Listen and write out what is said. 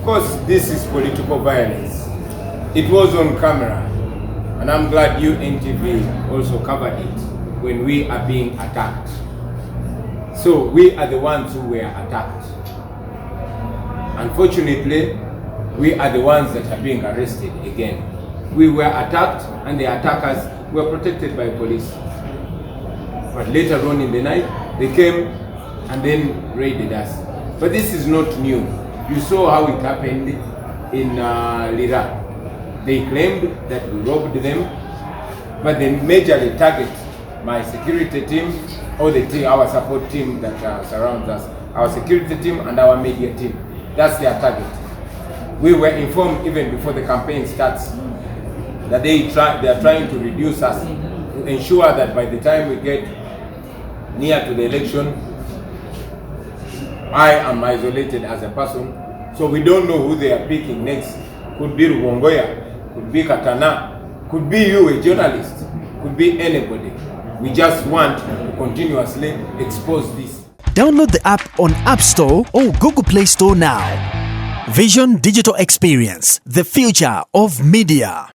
course, this is political violence. It was on camera, and I'm glad you NTV also covered it when we are being attacked. So we are the ones who were attacked. Unfortunately, we are the ones that are being arrested again. We were attacked, and the attackers were protected by police. But later on in the night, they came and then raided us. But this is not new. You saw how it happened in Lira. They claimed that we robbed them, but they majorly target my security team, or the team, our support team that surrounds us, our security team and our media team. That's their target. We were informed even before the campaign starts that they are trying to reduce us, to ensure that by the time we get near to the election, I am isolated as a person, so we don't know who they are picking next. Could be Rubongoya, could be Katana, could be you, a journalist, could be anybody. We just want to continuously expose this. Download the app on App Store or Google Play Store now. Vision Digital Experience, the future of media.